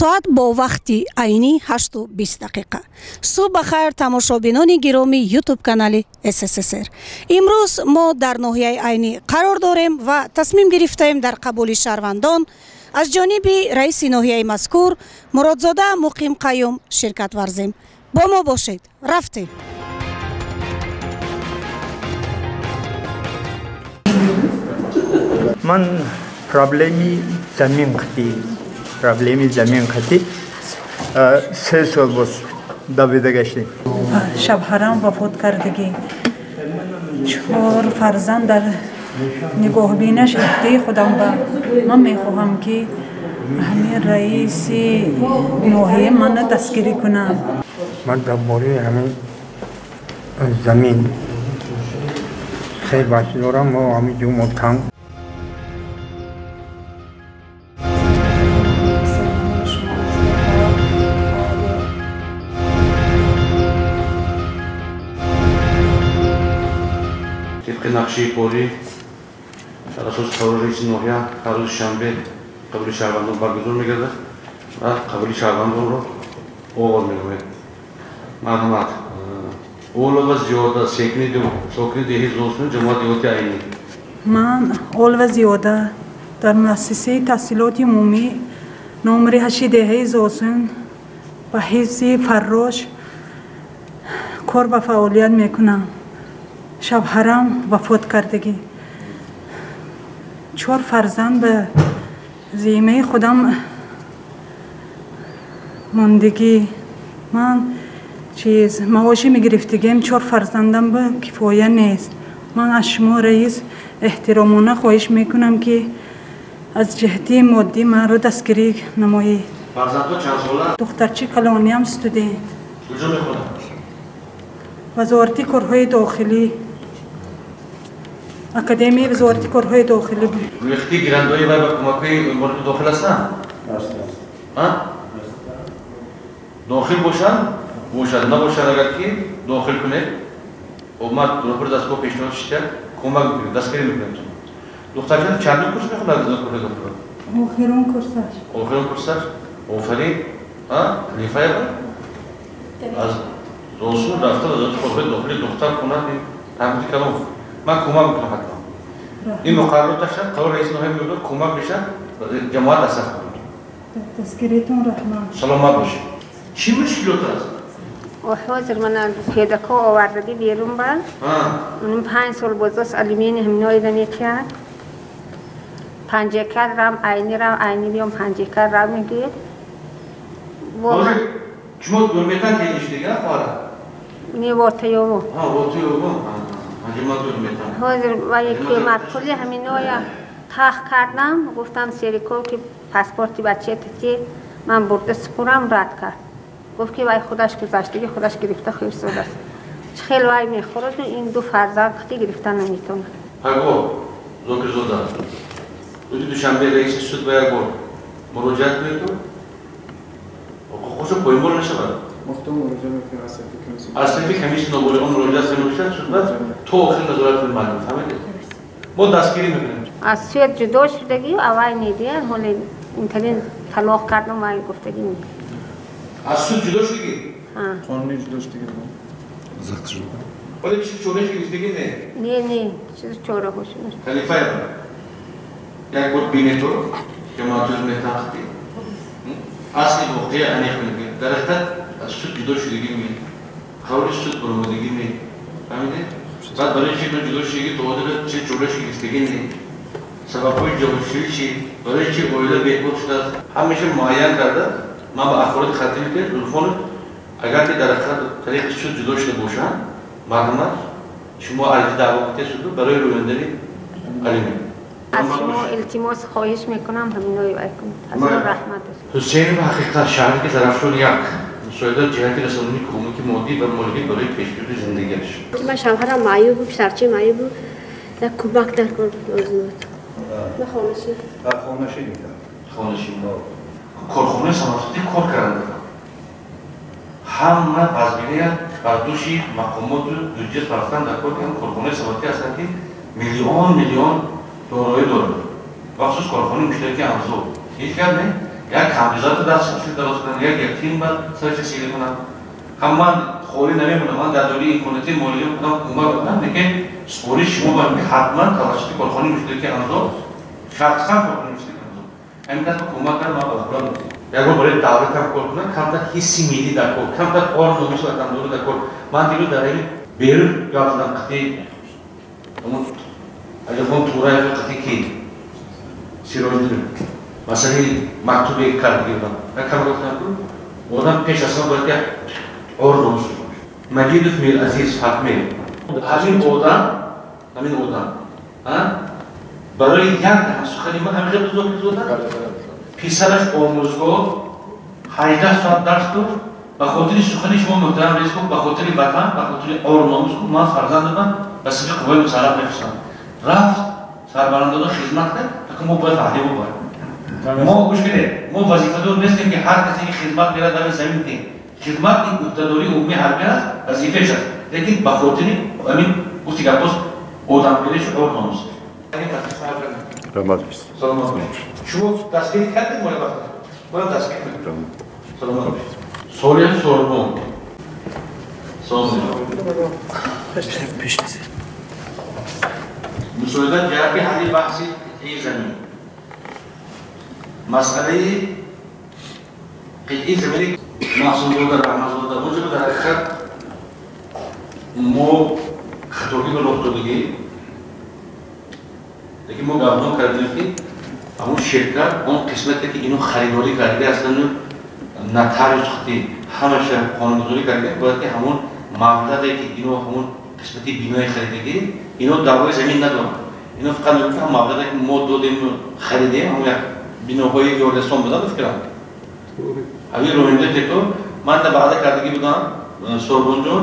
соат бо вақти айнӣ 8:20 дақиқа. Субҳ бахайр тамошобинони гироми YouTube канали СССР. имрӯз мо дар ноҳияи айнӣ қарор дорем ва тасмим гирифтаем дар қабули шаҳрвандон аз ҷониби раиси ноҳияи мазкур Муродзода Муқим Қайюм ширкат варзем. бо мо бошед. рафтем. من проблеми زمین قطعی 3 سال باز دویده گشتیم. شبهرم وفات کردگی 4 فرزند در نگاه بینش هفته خودم با من میخواهم که همین رئیس ناحیه من دستگیری کنم. من درباره همین زمین خیلی بحث دارم و همین جو متهم طبق نقشه فوری بر اساس قرار رئیس ناحیه هر روز شنبه قبول شهروندان برگزار می‌گردد و قبول شهروندان را آغاز می‌نماید. معلومات اول و زیاده ساکن دهی زوسن جماعت دیوتی عینی. من اول و زیاده در مؤسسه تحصیلات عمومی نمره 8 دهی زوسن و حفظ فراش کار و فعالیت میکنم. شبهرم وفات کردگی 4 فرزند به ذمه خودم ماندگی. من معاشی میگرفتگیم 4 فرزندم به کفایه نیست. من از شما رئیس احترامانه خواهش میکنم که از جهتی مادی من رو دستگیری نمایید. فرزندها چند ساله؟ دخترچه کلانی هم استودنت. کجا میخونه؟ وزارتی کارهای داخلی، اکادمی وزارتی کارهای داخلی بود. ریختی گیرنده‌ای و کمک‌های وزارت داخل هستن؟ داخل باشد نباشد اگر که داخل کنه اومد راپور دستگاه پیشنهاد شده کمک میکنه دستگیری میکنه. دخترچه چند کورس میخونه از داخل دکترا؟ آخرین کورسش آفرین خلیفه از رسول رفته وزارت کارهای داخلی دختر کنه تحمیل کلام من کمک میکنم. حتما این مقررات شد قرار رئیس ناحیه میگه کمک بشه جماعت دست کنه. دستگیریتون رحمان. سلامت باشید. چی مشکلات هست؟ حاضر من پیداکو آوردگی بیرون بر اونم 5 سال بازداشت علمی همینایی دنی کرد. پنجه کردم عینی بیام پنجه کردم میگه حاضر شما دورمیتن که ایش دیگه خواهد؟ نی واتیومو واتیومو ما دورمیتن حاضر و یکی مدخلی همینایی تاخ کردم گفتم سریکو که پاسپورتی بچه تتی من برده سپورم رد کرد. گفت که وای خودش گذشته خودش گرفته خیر سود است. خیلی وای میخورد و این 2 فرزند خودی گرفتن نمیتونه. هگو زوکر زودا روزی دوشنبه رئیس سود باید گفت مراجعت کنید تو خوشو پایمال نشه برد مختم مراجعه میکنم اصلی کمیسیون نبوده اون مراجعت نمیشه شد بعد تو آخر نظارت کنید معلوم فهمیدید ما دستگیری میکنیم از سویت جدا شدگی و اوای نیدیان حالی اینطوری طلاق کردم وای گفتگی میکنم. از سود جدا شدگی؟ قانونی جدا شدگی زخت شد ولی چیز چونه شدگی نه؟ نه چیز چوره خوشونه خلیفه یک بود بینه تو که ما جز میتاختی اصلی واقعی انیخ میگه در حقیقت از سود جدا شدگی می خواهی سود برمودگی می فهمیده؟ بعد برای چی جدا شدگی تو آده چه چوره شدگی نه سبب های جوشی چی برای چی اویده بهبود شده همیشه معین کرده من با افراد خطی میکنم تلفن اگر که در طریق سود جدا شده باشن معلومات شما عرض دعوا کنید سود برای رویندنی علمی از شما التماس خواهش میکنم همینایی وای کنید از رحمت حسین و حقیقت شهری که طرف شد یک مساعدت جهت رسانه‌ای کمک مادی و مالی برای پیشبرد زندگیش من شوهرم معیوب بود سرچه معیوب بود در کمک در کار لازم نه خانشی کارخونه صنعتی کار کردن همه بازبینی برداشتی مقامات دوجیت رفتن در کار کردن کارخونه صنعتی هستن که میلیون دارایی دارند. بخصوص کارخانه مشترک انزو هیچ کرد نه یک کامپیوتر دستش درست کنم یک تیم با سرچ سیلی کنم من خوری نمیمونم من در دوره اینترنتی مولوی کدام کمک بکنم دیگه سپوری شما باید حتما توسط کارخانه مشترک انزو شخصا کارخانه مشترک انزو همین دست کمک کنم ما باید یک بار برای دعوت هم کار کنم کم تا حسی میلی در کار کم تا آن نمیشه کم دور در کار من دیگه در این بیر یادم قطعی اون اگر اون تورای قطعی کی سیروی داریم مثلا مکتوبی کار بگیرم من کم گفتم که آدم پیش از آن باید اور نمیشه مجید میر عزیز فاطمه همین آدم برای یک دهه سخنی من همیشه بزرگ بودم پسرش آموزگاه 18 ساعت درس کرد به خاطر سخنی شما محترم رئیس گفت به خاطر وطن به خاطر اور ناموس من فرزند من به سبیل قوای مسلح بفرستم رفت سربلندان خدمت کرد که ما باید تعلیم ببریم ما گوش کنید ما وظیفه‌دار نیستیم که هر کسی که خدمت می‌کند در زمین دیم خدمت این مقتداری عمومی حربی است وظیفه‌اش است لیکن به خاطر همین گفتی که آدمگیریش اور ناموس سلام شما تسکیل کردید مال وقت من تسکیل می‌کنم سلام سوریه سوربون سلام پیش مسئولیت جهت حل بحث این زمین مسئله این زمینی محصول در رحمت‌الله در اونجا در حقیقت ما خطرگی به رخ دادگی لیکن ما گفتم کردیم که همون شرکت اون قسمتی که اینو خریداری کرده اصلا نتایج خودی همش قانونگذاری کرده باید که همون مبلغی که اینو همون قسمتی بینای خریدگی اینو دعوای زمین ندارن اینو فقط میگن مبلغی که ما دادیم خریدیم همون بیناهای یوردستان بودن فکرم همین روینده که تو من بعد کردگی بودم سوربون جون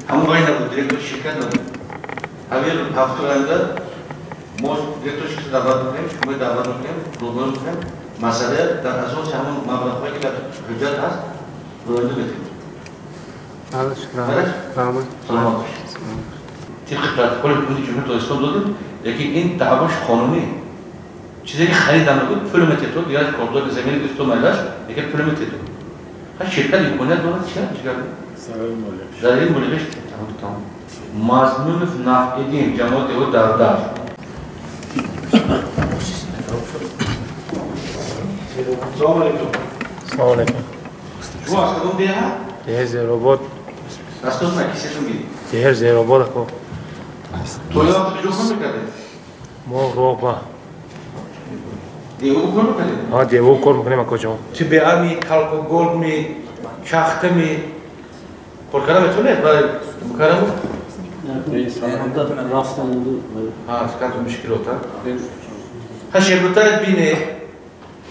همون گاهی نبود دیرکتور شرکت نبود همین هفته آینده ما دیرکتور شرکت دعوت میکنیم شما دعوت میکنیم روبرو میکنیم مسئله در اساس همون مبلغ‌هایی که در حجت هست روینده بدیم سلام طبق پروتکل حکومت جمهوری اسلامی دادیم لیکن این دعواش قانونی چیزی که خریدن بود پول متیتو دیگه کارگزار زمین گفت تو مالاش دیگه پول متیتو هر شرکت امکانیت داره چیکار ضرری مالیش تمام مضمون نفع دین جماعت او در سلام علیکم سلام علیکم شما از کدوم دیگه ها؟ دیگه زیرآباد از کدوم کیسه‌تون میدید؟ دیگه زیرآباد کو تو یا تو جو می‌کردی؟ ما روبا دیگه او کار می‌کردی؟ ها دیگه او کار می‌کنیم کجا چه بیامی کالکو گلد می چاخته می پرکارا میتونه برای مکارا بود؟ اسکات مشکلات ها شرکت بینه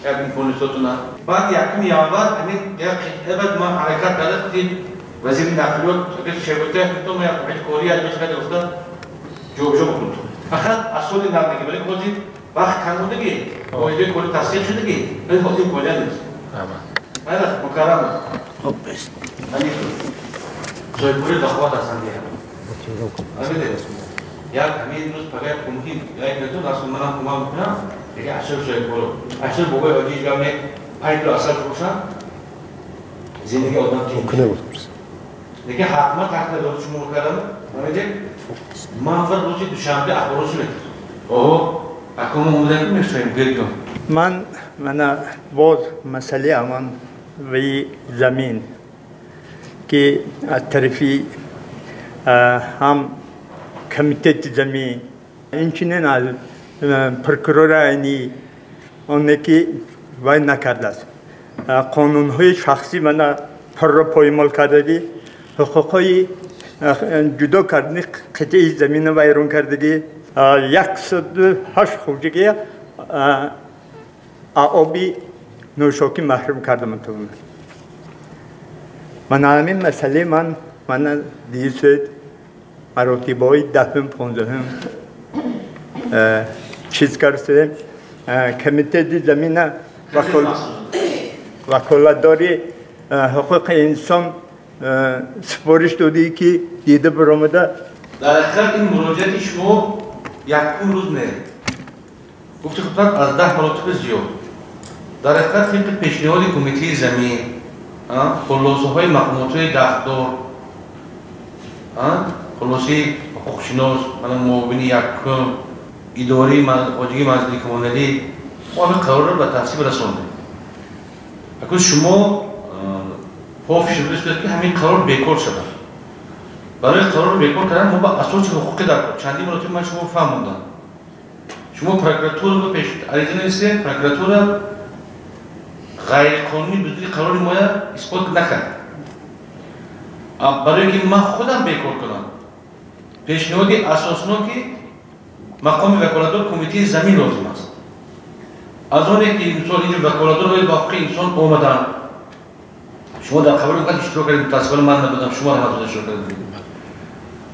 یک می‌کنیستونه بعد یکم یاور همین یک بعد ما حرکت کردیم وزیر نقلیات که شرکت تو ما یک کوری از میشه گفت جو بود فقط اصول نقلیه ولی خودی وقت کمودگی اویده کوری تصدیق شدگی ولی خودی کوری نیست تمام هذا مکرم خب بس همین جای کوری دخوات هستن دیگه یک همین روز پگاه کمکی یک نتون اصلا منم کمک میکنم دیگه عشر جای کورو عشر بابای آجی جامعه 5 کیلو اصل فروشن زندگی آدم چی دیگه حتما تحت دارو شما کردم من فرد روزی دوشنبه اخبارش میکنم اوه اکنون اومدن میشتیم گریدم من باز مسئله امان وی زمین که از طرفی هم کمیته زمین این چنین از پرکرور اینی اونه که وای نکرده است قانونهای شخصی من پر را پایمال کردگی حقوقهای جدا کردنی قطعه زمین ویرون کردگی 108 خورجگی آبی نوشاکی محروم کردم تو من همین مسئله من دیسید مراتبای دهم 15 چیز کرده کمیته زمین وکالتداری حقوق انسان سفارش دادی که دیده برآمده در حقیقت این مراجعه شما یک روز نه گفتی خودت از 10 مراتب زیاد در حقیقت طبق پیشنهاد کمیته زمین خلاصه های مقامات دفتر خلاصه حقوقشناس معاون یکم اداره خواجگی مجلس مللی ما همین قرار را به تصویب رسانده. اگر شما پاف شده که همین قرار بیکار شده. برای قرار بیکار کردن ما با اساس حقوقی در چندی مراتب من شما فهموندم. شما پروکراتور رو پیش عریضه نویسید، پروکراتور غیر قانونی بودی قرار ما اثبات نکرد. برای که من خودم بیکار کنم پیشنهاد اساسناکی مقام وکالتدار کمیته زمین لازم است. از اونی که مثال اینجا وکالتدار های باقی انسان آمدن شما در خبر اینقدر اشتراک کردید متاسفانه من نبودم شما هم اشتراک کردید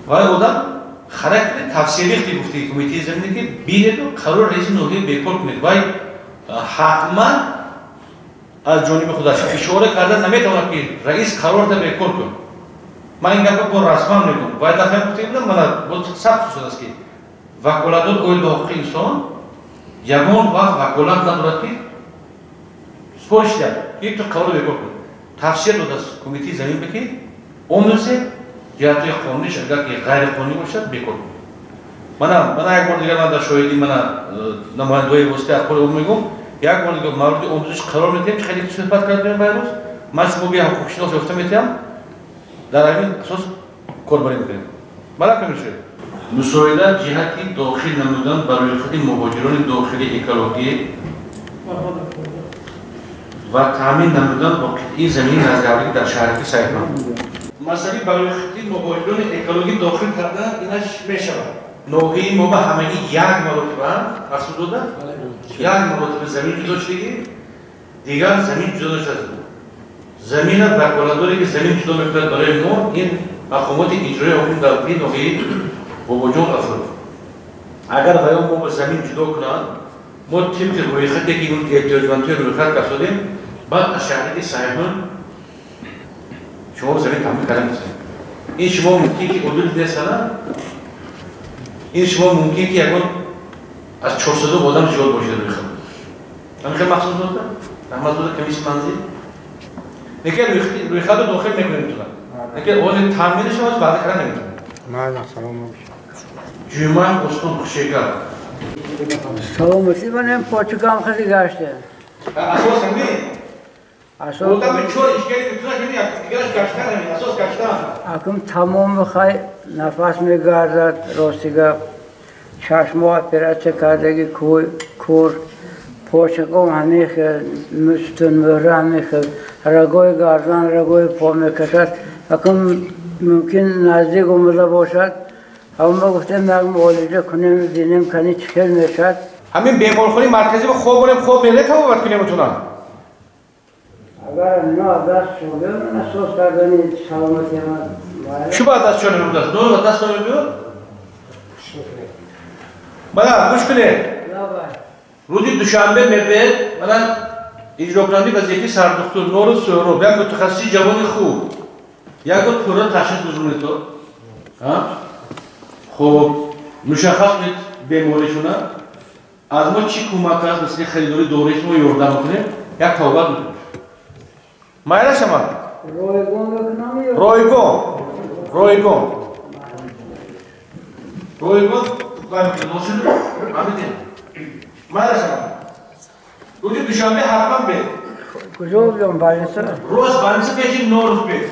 ولی آدم خرکت تفسیری اختی گفته کمیته زمینی که بیرید و قرار رئیس نهایی بیکار کنید ولی حتما از جانب خودش اشاره کردن نمیتواند که رئیس قرار را بیکار کن. من این گپ با رسما میگم باید دفعه گفته بودم من بود ثبت شده است که وکالتدار اویل به حقوق انسان یگان وقت وکالت ندارد که سپارش دهد یک تو قرار بیکار کن. تفسیر داده است کمیته زمین بکنید آموزه جهت‌های قانونیش اگر که غیر قانونی باشد بیکار کن. من یک بار دیگر من در شاهدی من نماینده‌های واسطه اخبار عمومی میگم یک بار دیگر مورد آموزش قرار میدیم که خیلی صحبت کردیم امروز من شما بیا حقوقشناس گفته میتونم در همین اساس کاربری میکنیم. مالا میشه مساعده جهتی داخل نمودن برای خود مهاجران داخلی اکولوژی و تامین نمودن با قطعه زمین نزدیکی در شهرک سیحان. مسئله برای خود مهاجران اکولوژی داخل کردن اینش میشود. نوعی ما به همگی یک مرتبه محسوب داده یک مرتبه زمین جدا شدگی دیگر زمین جدا شده. زمین وکالتداری که زمین جدا می‌کند برای ما این مقامات اجرایی حکومت دولتی نوعی با وجود افراد. اگر قیام ما با زمین جدا کنند ما طبق روی خطی که اون احتیاجمندی روی خط کسادیم بعد از شهری سیحان شما زمین تامین کردن می‌کنید. این شما ممکنه که حدود 10 سال این شما ممکنه که یکان از 400 آدم زیاد باشه روی خط. من خیلی مخصوص داده احمد داده کمیس منزل لیکن روی خط داخل نمی‌کنیم تو. لیکن اون تامینش هم بعد کردن نمی‌تونه. نه سلام جمعه استان خوشیگر. سلام مسیبانم پرتغال خیلی گشته. اساس همین. اساس. گفتم چون اشکالی میتونه که دیگرش گشتن همین اساس گشتن. اکم تمام بخوای نفس میگردد راستیگه چشم‌ها پرچه کردگی کور پرتغال همیشه مستن مهره همیشه رگوی گردن رگوی پا میکشد اکم ممکن نزدیک اومده باشد اما گفتم یک معالجه کنیم ببینیم کنی چکر میشد همین بیمارخانه مرکزی به خواب بریم خواب میله تا وقت کنیم میتونن اگر نه دست شده من اساس کردنی سلامتی من چی باید دست شده میبود؟ دور باید دست نمیبود؟ بله گوش کنید روزی دوشنبه میبود من اجرا کننده وظیفه سردکتر نور سهراب یک متخصص جوان خوب یک بار پورا تشخیص بزنید تو خب مشخص کنید بیماریشونه از ما چی کمک هست مثل خریداری دورش ما یاردم کنیم یک توبت میکنیم مایل شما رایگان مایل شما روزی دوشنبه حتما بید کجا بیام بانیسا؟ روز بانیسا بیشیم 9 روز بید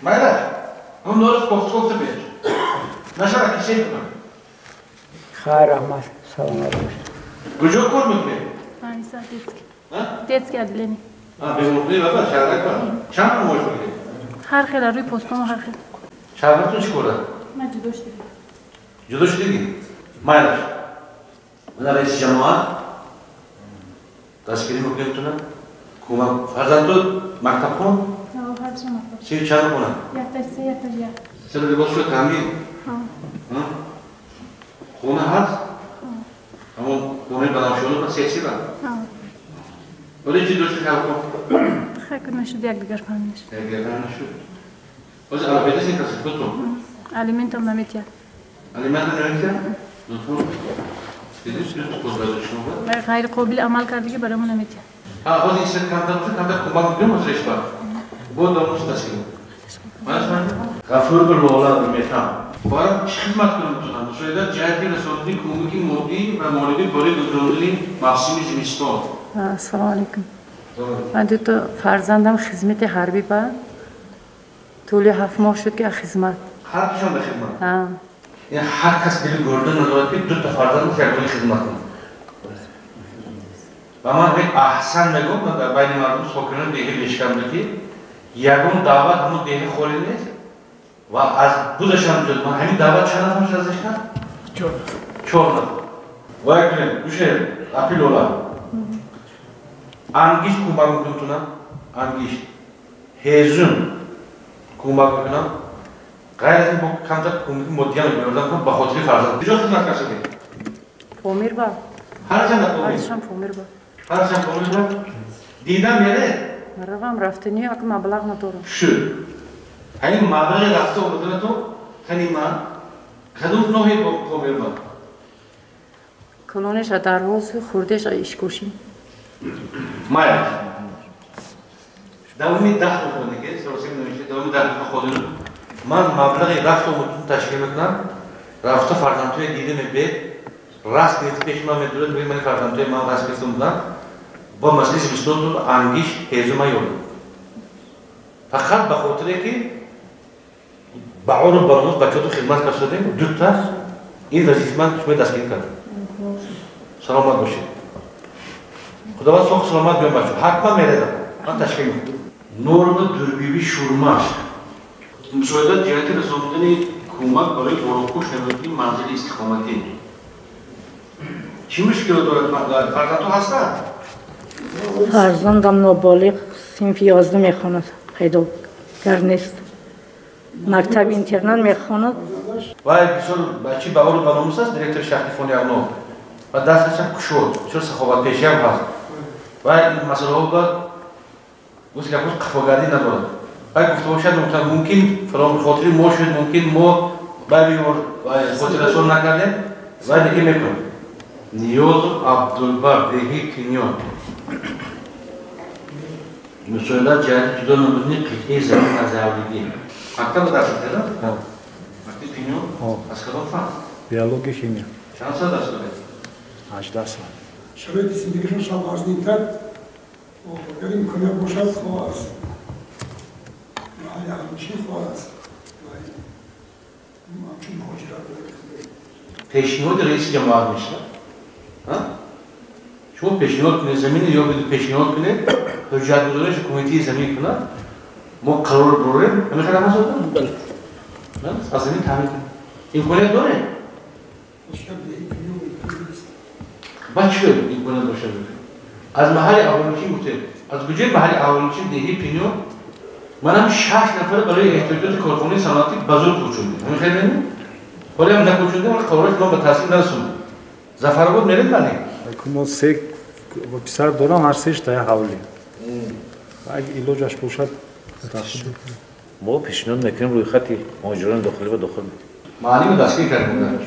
مایل هم 9 روز گفته بید نشد کسی کنم خیر احمد سلام علیکم کجا کار میکنی؟ بانیسا دیتسکی ادلینی بیمارخانه بابا شهرک کنم چند رو موش بگیری؟ هر خیلی روی پستم و هر خیلی شهرکتون چی کاره؟ من جدا شدیم جدا شدیگی؟ مایلش من رئیس جماعت دستگیری میکنیم تونه کمک فرزند تو مکتب خون؟ نه هر چه مکتب چی چند خونه؟ یک تا سه یک تا یک سر لباس شد تعمیر؟ خونه هست؟ اما خونه بنام شده پس سیسی بند؟ ولی چی دوستی خیلی کن؟ خیلی نشد یک دیگر فهمیدش یک دیگر نشد ولی عربیده سین کسی خودتون؟ الیمنت هم نمیتید الیمنت هم نمیتید؟ دوتون؟ Dediniz ki pozları şunu. برای غیر قابل عمل کردگی برامون نمیده. Ha, o zaman sen kantar kumbak biliyor musun reşba? Bu da onun taşıyor. Mesela gafur bir oğlan bir mekan. Var hizmet kılıyorsun. Bu sırada cihati Resulü'nün kumbuki modi ve molibi böyle durumları maksimum zimiston. Assalomu alaykum. من دو تا فرزندم خدمت حربی با طول 7 ماه شد که خدمت. Her kişi de hizmet. Yani herkes biri gördüğün zaman ki 4 fardan kergoli hizmet mi? Ama bir ahsan megum da benim adım sokunun dehi leşkamdaki yarım davat bunu dehi koliniz ve az bu da şan diyor. Hani davat şana mı yazışkan? Çorna. Vay gülen, düşer, apil ola. Angiş kumbağın kuntuna, angiş. Hezun kumbağın kuntuna. Gayet bu kanta kumbağın modyan oradan bu bahotri farzan. Bir çok hizmet karşı değil. Pomir ba. Her zaman pomir. Her pomir ba. Her zaman pomir ba. Didem yere. Merhaba, rafteni ak mablag natorum. Şu. Hani mablag rafta olduğunda to hani ma kadın nohi pomir ba. Koloneş adarhoz khurdesh ishkoshi. Maya. Davumi daxil qildi ki, so'rasam nima ish, davumi daxil qildi. Men mablag'i rafta umutini tashkil qilgan. Rafta farzandimga dedim be, rast etib peshman durib, men farzandimga men rast etdim. Bu majlis mustaqil angish hezuma yo'l. Faqat baxotir ki ba'urub baromuz bachot xizmat qildim, dutta in vazifman shunday tashkil qildim. Salomat bo'lishing. Xudovad sog' salomat bilan bacho. Hatma mereda. Ben tashkil qildim. Norma durbibi shurmash. Müsaade cihati Resulü'nün kumak böyle doğrukuş nevretin manzili istikameti. Kimmiş ki o doğrudan? Farzandu hasta? Farzandam nabaliq sinf 11 میخواند. خیدوگر نیست. مکتب اینترنات میخواند. Vay bir soru, belki bağlı banımızsa direktör şahti fonu yağını ve derslerden kuşuyor. Şöyle sahabat peşiyem var. Vay mesela o da bu silahımız kafagadi ne doğru. Vay gufte boşad mümkün falan خاطری ما شد ممکن ما برای خاطرشون نکردیم وای نگی میکنم نیاز عبدالبر دهی کنیان مسئولات جهت جدا نمودنی قطعه زمین از اولیگی حتی با درست دادم؟ وقتی کنیان از کدام فهم؟ بیولوژی شیمی چند سال درست دادم؟ 18 سال شرایط زندگیشون سال‌ها بریم کنه باشد خواهد همچین خواهد همچین مهاجرت پیشنهاد رئیس جمهور میشه شما پیشنهاد کنید زمین یا بدید پیشنهاد کنید حجت گذارش کمیته زمین کنه ما قرار بروریم همین خیلی همه زدن؟ بله از زمین تعمیر کنید امکانیت داره؟ بچه امکانیت باشه از محل اولوچین گفته از کجای محل اولوچین دهی پینیو من هم 6 نفر برای احتیاجات کارخانه صنعتی بزرگ کوچوندیم همین خیلی نمیم؟ ولی هم نکوچوندیم ولی قرارش ما به تحصیل نرسوندیم زفرآباد میریم بله؟ ما سه پسر دارم هر سهش تا حوالی اگه ایلاجش باشد ما پیشنهاد میکنیم روی خطی مهاجران داخلی و داخل معلم دستگیر کردیم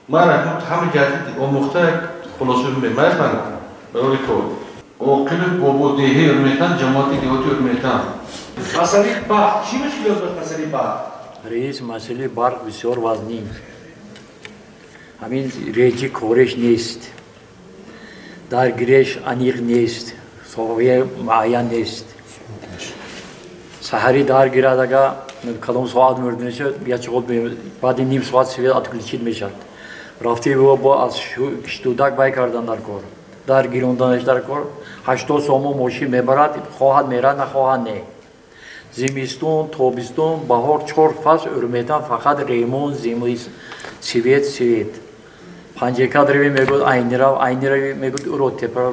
من همه جدید آموخته خلاصه میبینم من اسم برای تو عاقل بابا دهی ارمیتن جماعت دیهاتی ارمیتن مسئله برق چی مشکلات داشت مسئله برق؟ رئیس مسئله برق بسیار وزنی همین ریجی کارش نیست درگیرش انیق نیست صحبه معین نیست سحری درگیرد اگر کلام ساعت مردنه شد یا چقدر بعد نیم ساعت سویت اتکلیچید میشد رفتی با از شتودک بای کردن در کار درگیروندنش در کار 80 سومو ماشین میبرد خواهد میرد نخواهد نه زمستون تابستون بهار 4 فصل ارمیتن فقط ریمون زمین سویت پنجه روی میگود اینی میگود او رو تپر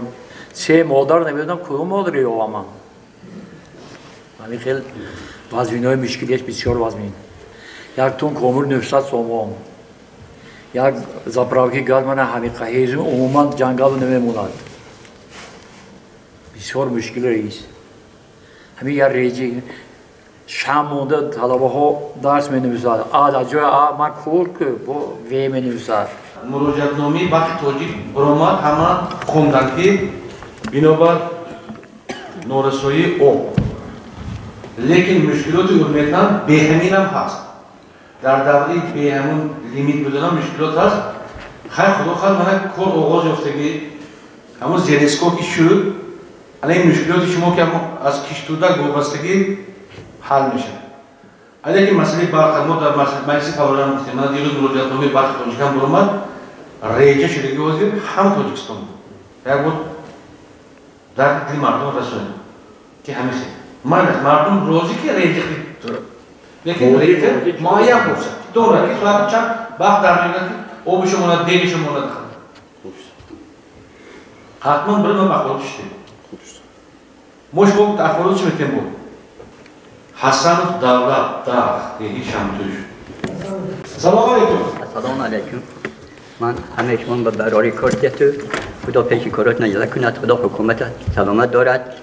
سه مادر نمیدونم کدوم مادری آوام همین خیلی وزمین‌های مشکلیش بسیار وزمین یک تون کامل 900 سوم یک زاپراوکی گاز من همین قهیزم عموما جنگل نمیموند بسیار مشکل رئیس همین یک ریجی شام مونده طلبه ها درس می نویسند از جای من کور که با وی می نویسند مراجعتنامه بخش تاجیک برآمد همه خواندند که بنابر نارسایی آب لیکن مشکلات اورمیتان به همین هم هست در دوره به همون لیمیت بودن مشکلات هست خیر خدا خواهد من کار آغاز یافتگی همون زیرسکو که شد الان مشکلات شما که از کشتودک وابستگی حل میشه اگر که مسئله برخورد ما در مجلس فوران گفتیم من دیروز مراجعتنامه بخش تاجیکان برآمد ریجه شدگی وزیر هم تاجیکستان بود یک بود در دل مردم رسوند که همیشه مردم روزی که ریجه لیکن ریجه معین باشد دوره که صورت چند وقت در میگن که او بشه ماند دیگه ماند حتما برای من بخورد شده مش بود اخبارات چی میتیم بود حسن دولت داخت یکی شمتوش سلام علیکم سلام علیکم من همه شما به براری کردیتو خدا پیشی کارات نیاده کند خدا حکومت سلامت دارد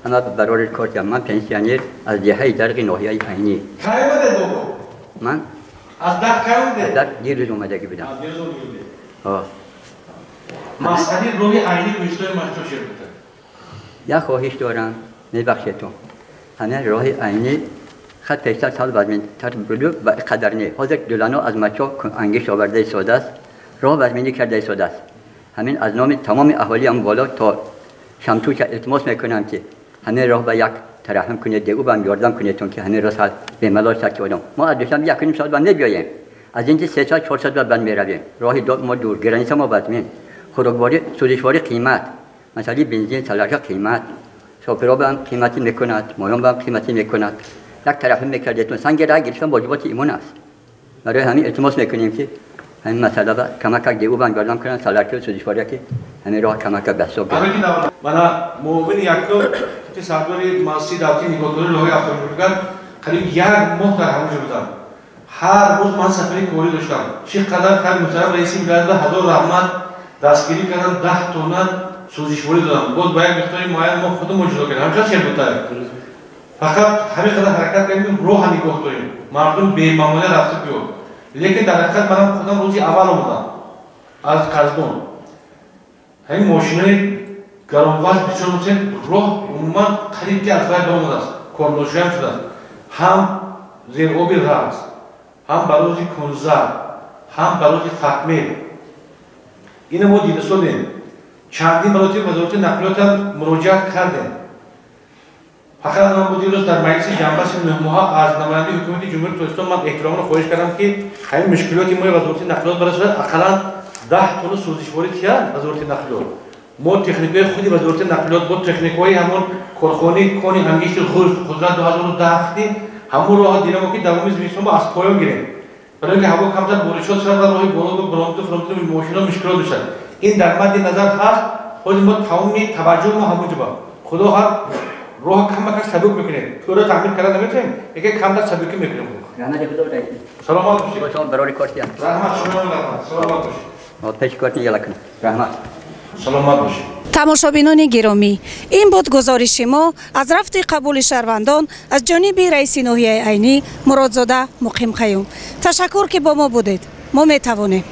همه به براری کردیم من پنسیونر از دهه درق ناحیه عینی کایمده دوگو من از درق کایمده درق دیروز اومدگی بودم دیروز اومده مسئله روی عینی کشتای مشتو شد یا خواهش دارم میبخشیتون همه راه عینی خط پیشتر سال بعد من تربلو و قدر نه حاضر دولانو از مچا انگشت آورده ساده است راه برمینی کرده ساده است همین از نام تمام اهالی هم بالا تا شمتو که التماس میکنم که همه راه به یک ترحم کنید دیگه بهم یاردم کنیدتون که همه راه به ملال سر کردم ما از دوشنبه یک نیم ساعت بعد نمیایم از اینجا 3 ساعت 4 ساعت بعد میرویم راه ما دور گرانیس ما بعد خوراکواری سوزشواری قیمت مثلا بنزین سالاریا قیمت شوفرها هم قیمتی میکند مایان هم قیمتی میکند یک ترحم میکردیتون سنگ راه گرفتن واجبات ایمان است برای همین التماس میکنیم که همین مسئله با کمک دیگه بهم یاردم کنن سالاریا سوزشواری که همین راه کمک بسیار من مومن یکم که سرداری مسجد داوتی نگاهداری راهی افغانستان قریب 1 ماه در همونجا بودم هر روز من سفری کوری داشتم چقدر خیلی محترم رئیس ولایت و هزار رحمت دستگیری کردن 10 تن سوزشواری دادم بود با یک مقدار معین ما خودمون جدا کردیم همچنان چه بودتر فقط همین قدر حرکت کردیم راه نگاه داریم مردم به معمولی رفته بیاد لیکن در حقیقت منم خودم روزی اول اومدم از قزدون همین ماشینای گرانوزن بیچاره بودن راه عموما قریب که از راه برآمده است کارنوشی هم شده هم زیر آبی رقص هم برای کنزر هم برای فتمه این ما دیده شدیم چندین مراتب وزارت نقلیات هم مراجعت کردیم فقط من بود دیروز در مجلس جنبش 9 ماه از نماینده حکومت جمهوری ترکستان من احترام رو خواهش کردم که همین مشکلاتی ما وزارت نقلیات برای اقلا 10 تن سوزشواری کرد وزارت نقلیات ما تکنیک‌های خودی وزارت نقلیات با تکنیک‌های همون کارخانه کانی انگشت قدرت 2010 همون راه دیدم که دوامی زمستون با از پایان گیریم برای اینکه هوا کمتر بارشات شد و راه بالا به برامت و فرامت ماشینا مشکلات بشن این در مد نظر هست خود ما تمامی توجه ما همونجا با خدا هر راه کم کم سبک میکنه تو رو تعمیر کردن نمیتونیم یکی کم در سبکی میکنیم رحمت خدا بدهید سلامت باشید شما برای کارتیا رحمت شما رحمت سلامت باشید ما پیش کارت نیالا کنیم رحمت سلامت باشید тамошобинони гиромӣ ин буд гузориши мо аз рафти қабули шаҳрвандон аз ҷониби раиси ноҳияи айнӣ муродзода муқимқаюм ташаккур ки бо мо будед мо метавонем